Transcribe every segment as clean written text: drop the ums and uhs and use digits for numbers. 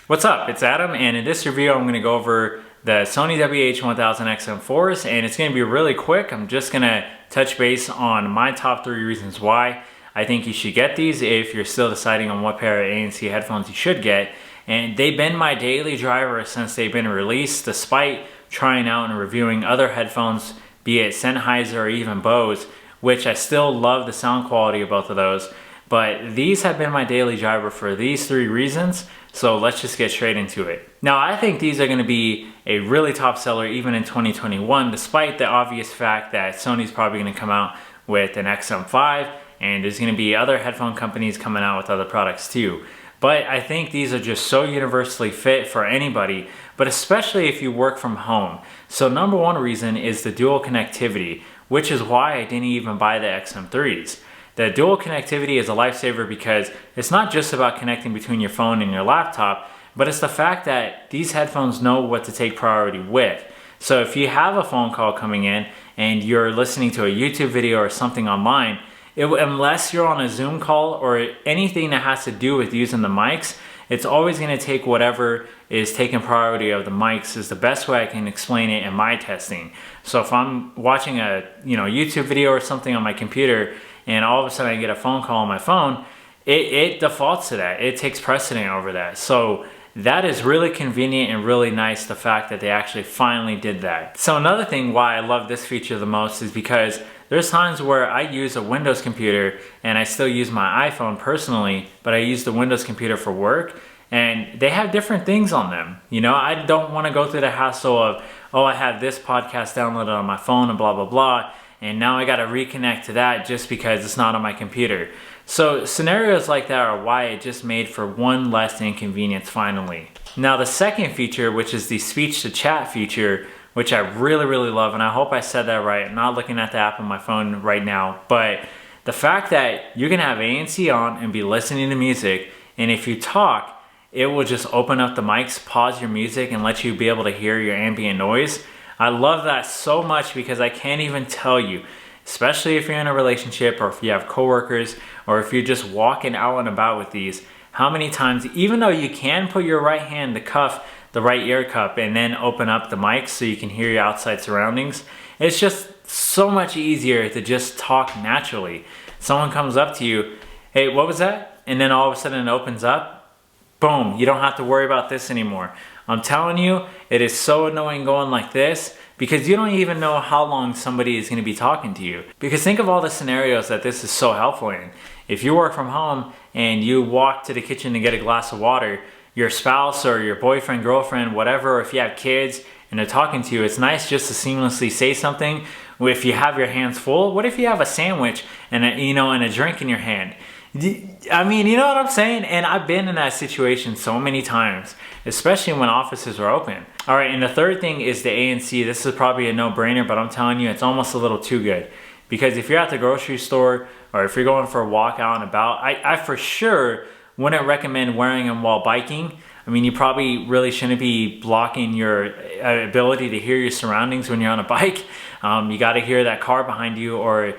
What's up? It's Adam, and in this review I'm going to go over the Sony WH1000XM4s, and it's going to be really quick. I'm just going to touch base on my top 3 reasons why I think you should get these if you're still deciding on what pair of ANC headphones you should get. And they've been my daily driver since they've been released, despite trying out and reviewing other headphones, be it Sennheiser or even Bose, which I still love the sound quality of both of those. But these have been my daily driver for these 3 reasons, so let's just get straight into it. Now, I think these are going to be a really top seller even in 2021, despite the obvious fact that Sony's probably going to come out with an XM5, and there's going to be other headphone companies coming out with other products too. But I think these are just so universally fit for anybody, but especially if you work from home. So number one reason is the dual connectivity, which is why I didn't even buy the XM3s. The dual connectivity is a lifesaver because it's not just about connecting between your phone and your laptop, but it's the fact that these headphones know what to take priority with. So if you have a phone call coming in and you're listening to a YouTube video or something online, unless you're on a Zoom call or anything that has to do with using the mics, it's always going to take whatever is taking priority of the mics is the best way I can explain it in my testing. So if I'm watching a YouTube video or something on my computer and all of a sudden I get a phone call on my phone, it defaults to that. It takes precedent over that. So that is really convenient and really nice, the fact that they actually finally did that. So another thing why I love this feature the most is because there's times where I use a Windows computer and I still use my iPhone personally, but I use the Windows computer for work, and they have different things on them. I don't want to go through the hassle of, oh, I have this podcast downloaded on my phone and blah, blah, blah, and now I got to reconnect to that just because it's not on my computer. So scenarios like that are why it just made for one less inconvenience finally. Now the second feature, which is the speech to chat feature, which I really, really love, and I hope I said that right. I'm not looking at the app on my phone right now, but the fact that you can have ANC on and be listening to music, and if you talk, it will just open up the mics, pause your music, and let you be able to hear your ambient noise. I love that so much because I can't even tell you, especially if you're in a relationship or if you have coworkers or if you're just walking out and about with these, how many times, even though you can put your right hand to cuff the right ear cup and then open up the mic so you can hear your outside surroundings, it's just so much easier to just talk naturally. Someone comes up to you, hey, what was that? And then all of a sudden it opens up, boom, you don't have to worry about this anymore. I'm telling you, it is so annoying going like this because you don't even know how long somebody is going to be talking to you. Because think of all the scenarios that this is so helpful in. If you work from home and you walk to the kitchen to get a glass of water, your spouse or your boyfriend, girlfriend, whatever, or if you have kids and they're talking to you, it's nice just to seamlessly say something. If you have your hands full, what if you have a sandwich and a drink in your hand? I mean, you know what I'm saying? And I've been in that situation so many times, especially when offices are open. All right, and the third thing is the ANC. This is probably a no-brainer, but I'm telling you, it's almost a little too good. Because if you're at the grocery store or if you're going for a walk out and about, I for sure wouldn't recommend wearing them while biking. I mean, you probably really shouldn't be blocking your ability to hear your surroundings when you're on a bike. You got to hear that car behind you, or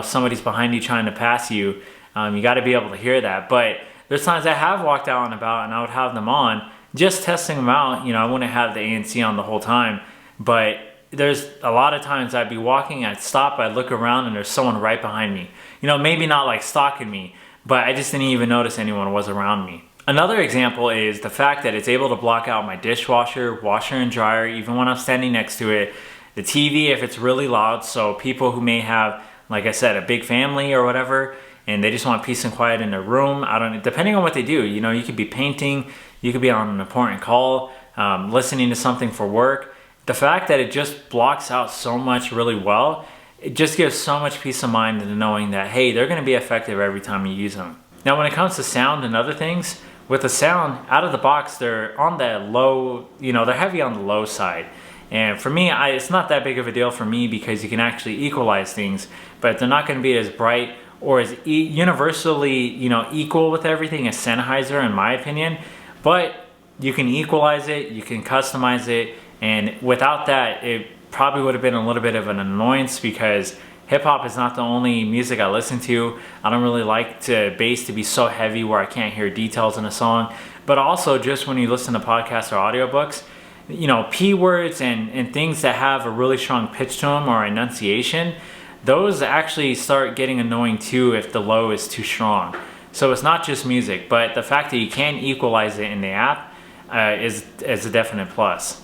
somebody's behind you trying to pass you. You got to be able to hear that. But there's times I have walked out and about and I would have them on, just testing them out. I wouldn't have the ANC on the whole time, but there's a lot of times I'd be walking, I'd stop, I'd look around, and there's someone right behind me. Maybe not like stalking me, but I just didn't even notice anyone was around me. Another example is the fact that it's able to block out my dishwasher, washer and dryer, even when I'm standing next to it. The TV if it's really loud, so people who may have, like I said, a big family or whatever, and they just want peace and quiet in their room. Depending on what they do, you could be painting, you could be on an important call, listening to something for work. The fact that it just blocks out so much really well, it just gives so much peace of mind in knowing that, hey, they're gonna be effective every time you use them. Now, when it comes to sound and other things, with the sound, out of the box, they're on the low, they're heavy on the low side. And for me, it's not that big of a deal for me because you can actually equalize things, but they're not gonna be as bright or as universally, equal with everything as Sennheiser, in my opinion. But you can equalize it, you can customize it, and without that, it probably would have been a little bit of an annoyance because hip hop is not the only music I listen to. I don't really like bass to be so heavy where I can't hear details in a song. but also just when you listen to podcasts or audiobooks, you know, P words and things that have a really strong pitch to them or enunciation, those actually start getting annoying too if the low is too strong. So it's not just music, but the fact that you can equalize it in the app is a definite plus.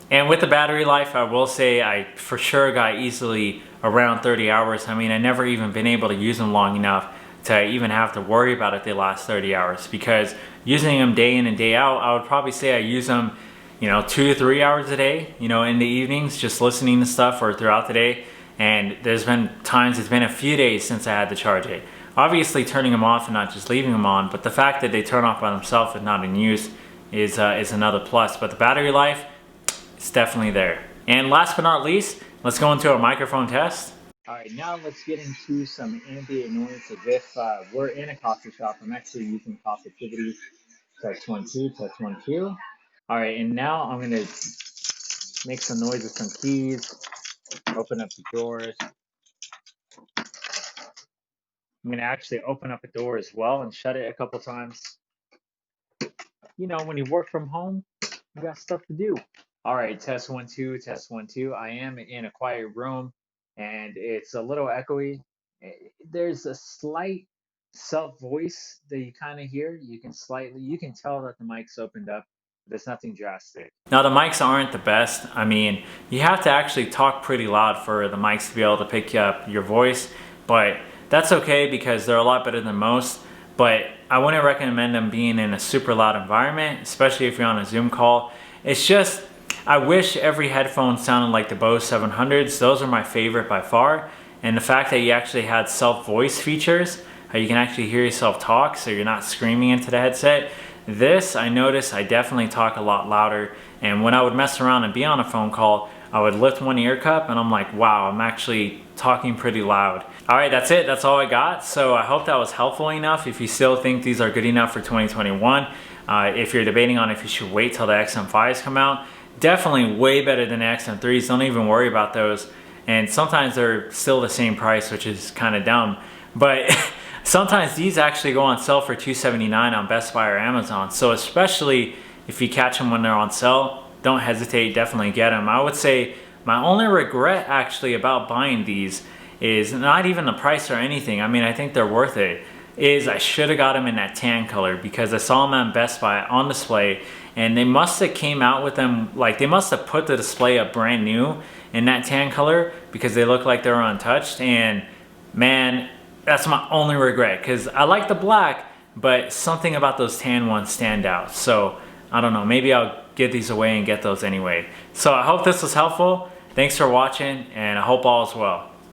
And with the battery life, I will say I for sure got easily around 30 hours. I mean, I never even been able to use them long enough to even have to worry about it the last 30 hours, because using them day in and day out, I would probably say I use them, you know, 2 to 3 hours a day, you know, in the evenings, just listening to stuff or throughout the day. And there's been times, it's been a few days since I had to charge it. Obviously turning them off and not just leaving them on, but the fact that they turn off by themselves and not in use is another plus. But the battery life, it's definitely there. And last but not least, let's go into a microphone test. All right, now let's get into some ambient noise as if we're in a coffee shop. I'm actually using Positivity. Test 1, 2, test 1, 2. All right, and now I'm gonna make some noise with some keys, open up the drawers. I'm gonna actually open up a door as well and shut it a couple times. You know, when you work from home, you got stuff to do. All right, test 1, 2, test 1, 2. I am in a quiet room and it's a little echoey. There's a slight self voice that you kind of hear. You can tell that the mic's opened up. There's nothing drastic. Now the mics aren't the best. I mean, you have to actually talk pretty loud for the mics to be able to pick up your voice, but that's okay because they're a lot better than most. But I wouldn't recommend them being in a super loud environment, especially if you're on a Zoom call. It's just, I wish every headphone sounded like the Bose 700s. Those are my favorite by far. And the fact that you actually had self-voice features, how you can actually hear yourself talk so you're not screaming into the headset. This, I noticed I definitely talk a lot louder. And when I would mess around and be on a phone call, I would lift one ear cup and I'm like, wow, I'm actually talking pretty loud. All right, that's it. That's all I got. So I hope that was helpful enough. If you still think these are good enough for 2021, if you're debating on if you should wait till the XM5s come out, definitely way better than the XM3s. Don't even worry about those. And sometimes they're still the same price, which is kind of dumb. But sometimes these actually go on sale for $279 on Best Buy or Amazon. So especially if you catch them when they're on sale, don't hesitate, definitely get them. I would say my only regret actually about buying these is not even the price or anything. I mean, I think they're worth it. Is I should have got them in that tan color because I saw them on Best Buy on display and they must have came out with them, like they must have put the display up brand new in that tan color because they look like they were untouched. And man, that's my only regret because I like the black, but something about those tan ones stand out. So I don't know, maybe I'll give these away and get those anyway. So I hope this was helpful. Thanks for watching and I hope all is well.